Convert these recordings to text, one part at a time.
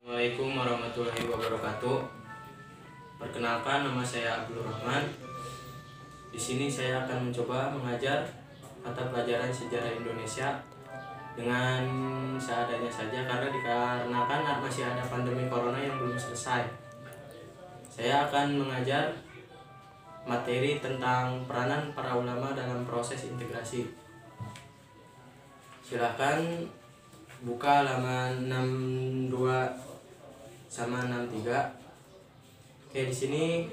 Assalamualaikum warahmatullahi wabarakatuh. Perkenalkan, nama saya Abdul Rahman. Di sini saya akan mencoba mengajar mata pelajaran sejarah Indonesia dengan seadanya saja karena dikarenakan masih ada pandemi corona yang belum selesai. Saya akan mengajar materi tentang peranan para ulama dalam proses integrasi. Silahkan buka halaman 62 sama 63. Oke, di sini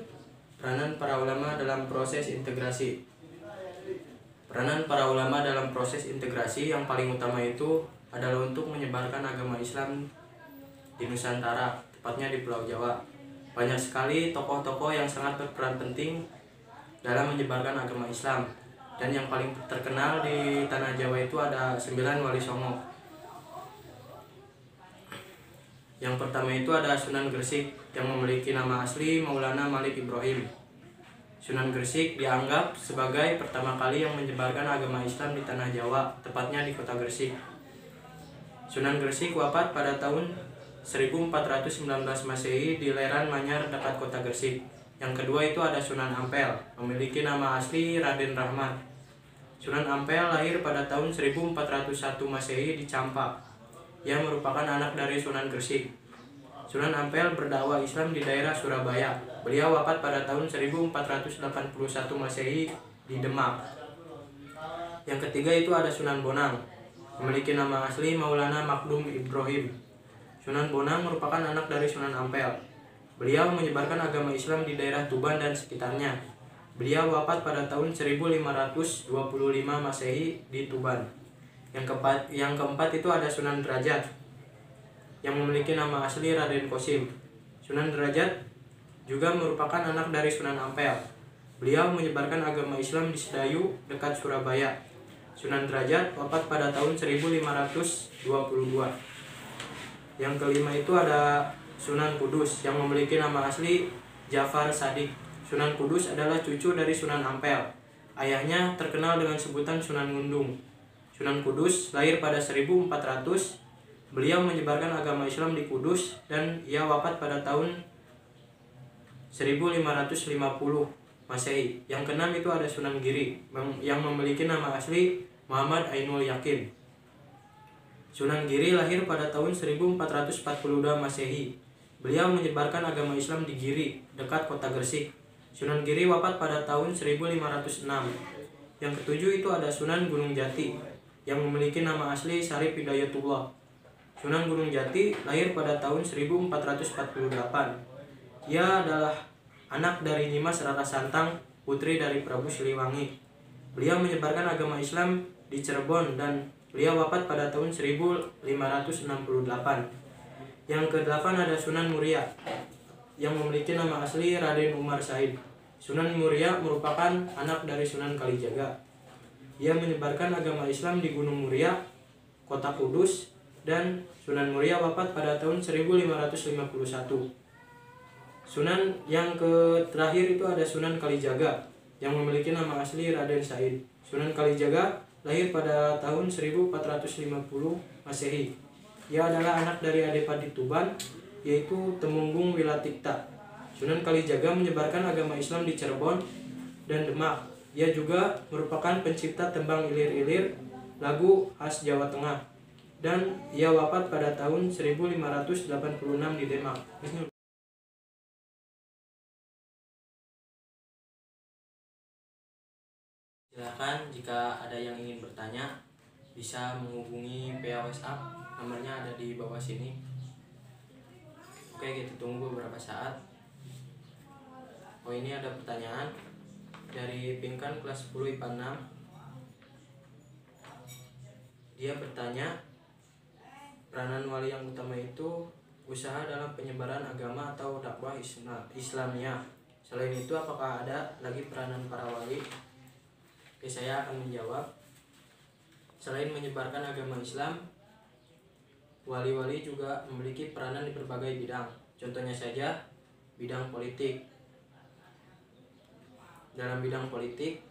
peranan para ulama dalam proses integrasi. Peranan para ulama dalam proses integrasi yang paling utama itu adalah untuk menyebarkan agama Islam di Nusantara, tepatnya di Pulau Jawa. Banyak sekali tokoh-tokoh yang sangat berperan penting dalam menyebarkan agama Islam. Dan yang paling terkenal di tanah Jawa itu ada 9 wali songo. Yang pertama itu ada Sunan Gresik yang memiliki nama asli Maulana Malik Ibrahim. Sunan Gresik dianggap sebagai pertama kali yang menyebarkan agama Islam di tanah Jawa, tepatnya di kota Gresik. Sunan Gresik wafat pada tahun 1419 Masehi di Leran Manyar dekat kota Gresik. Yang kedua itu ada Sunan Ampel, memiliki nama asli Raden Rahmat. Sunan Ampel lahir pada tahun 1401 Masehi di Campak. Ia merupakan anak dari Sunan Gresik. Sunan Ampel berdakwah Islam di daerah Surabaya. Beliau wafat pada tahun 1481 Masehi di Demak. Yang ketiga itu ada Sunan Bonang, memiliki nama asli Maulana Makdum Ibrahim. Sunan Bonang merupakan anak dari Sunan Ampel. Beliau menyebarkan agama Islam di daerah Tuban dan sekitarnya. Beliau wafat pada tahun 1525 Masehi di Tuban. Yang keempat itu ada Sunan Derajat yang memiliki nama asli Raden Kosim. Sunan Derajat juga merupakan anak dari Sunan Ampel. Beliau menyebarkan agama Islam di Sedayu dekat Surabaya. Sunan Derajat wafat pada tahun 1522. Yang kelima itu ada Sunan Kudus yang memiliki nama asli Jafar Sadik. Sunan Kudus adalah cucu dari Sunan Ampel. Ayahnya terkenal dengan sebutan Sunan Ngundung. Sunan Kudus lahir pada 1400. Beliau menyebarkan agama Islam di Kudus dan ia wafat pada tahun 1550 Masehi. Yang keenam itu ada Sunan Giri yang memiliki nama asli Muhammad Ainul Yakin. Sunan Giri lahir pada tahun 1442 Masehi. Beliau menyebarkan agama Islam di Giri dekat kota Gresik. Sunan Giri wafat pada tahun 1506. Yang ketujuh itu ada Sunan Gunung Jati yang memiliki nama asli Syarif Hidayatullah. Sunan Gunung Jati lahir pada tahun 1448. Ia adalah anak dari Nyimas Rara Santang, putri dari Prabu Siliwangi. Beliau menyebarkan agama Islam di Cirebon dan beliau wafat pada tahun 1568. Yang kedelapan ada Sunan Muria yang memiliki nama asli Raden Umar Said. Sunan Muria merupakan anak dari Sunan Kalijaga. Ia menyebarkan agama Islam di Gunung Muria, kota Kudus, dan Sunan Muria wafat pada tahun 1551. Sunan yang terakhir itu ada Sunan Kalijaga yang memiliki nama asli Raden Said. Sunan Kalijaga lahir pada tahun 1450 Masehi. Ia adalah anak dari Adipati Tuban, yaitu Temunggung Wilatikta. Sunan Kalijaga menyebarkan agama Islam di Cirebon dan Demak. Ia juga merupakan pencipta tembang ilir-ilir, lagu khas Jawa Tengah, dan ia wafat pada tahun 1586 di Demak. Silakan jika ada yang ingin bertanya bisa menghubungi via WhatsApp, nomornya ada di bawah sini. Oke, kita tunggu beberapa saat. Oh, ini ada pertanyaan dari Pinkan kelas 10 IPA 6. Dia bertanya, peranan wali yang utama itu usaha dalam penyebaran agama atau dakwah Islamiyah. Selain itu apakah ada lagi peranan para wali? Oke, saya akan menjawab. Selain menyebarkan agama Islam, wali-wali juga memiliki peranan di berbagai bidang. Contohnya saja bidang politik. Dalam bidang politik,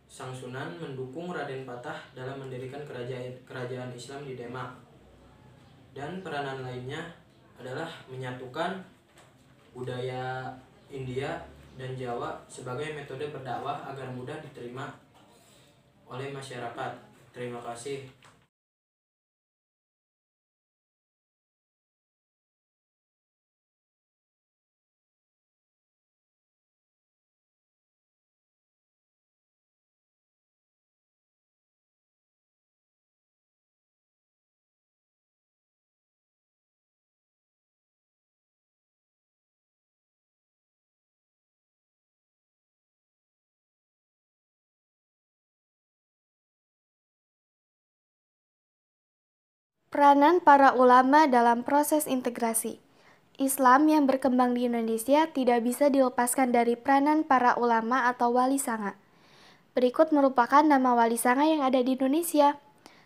Sang Sunan mendukung Raden Patah dalam mendirikan kerajaan Islam di Demak. Dan peranan lainnya adalah menyatukan budaya India dan Jawa sebagai metode berdakwah agar mudah diterima oleh masyarakat. Terima kasih. Peranan para ulama dalam proses integrasi. Islam yang berkembang di Indonesia tidak bisa dilepaskan dari peranan para ulama atau wali sanga. Berikut merupakan nama wali sanga yang ada di Indonesia.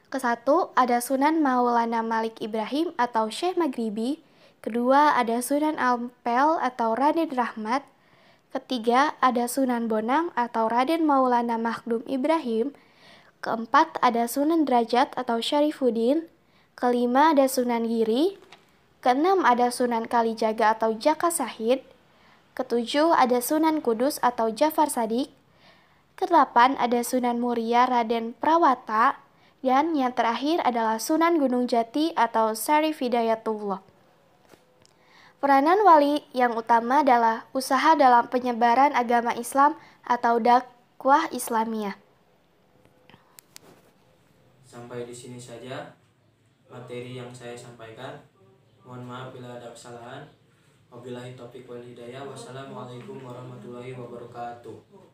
Kesatu, ada Sunan Maulana Malik Ibrahim atau Syekh Maghribi. Kedua, ada Sunan Ampel atau Raden Rahmat. Ketiga, ada Sunan Bonang atau Raden Maulana Makhdum Ibrahim. Keempat, ada Sunan Derajat atau Syarifuddin. Kelima, ada Sunan Giri. Keenam, ada Sunan Kalijaga atau Jaka Sahid. Ketujuh, ada Sunan Kudus atau Jafar Sadik. Kedelapan, ada Sunan Muria Raden Prawata. Dan yang terakhir adalah Sunan Gunung Jati atau Syarif Hidayatullah. Peranan wali yang utama adalah usaha dalam penyebaran agama Islam atau dakwah Islamiyah. Sampai di sini saja materi yang saya sampaikan. Mohon maaf bila ada kesalahan. Wabillahi taufiq wal hidayah. Wassalamualaikum warahmatullahi wabarakatuh.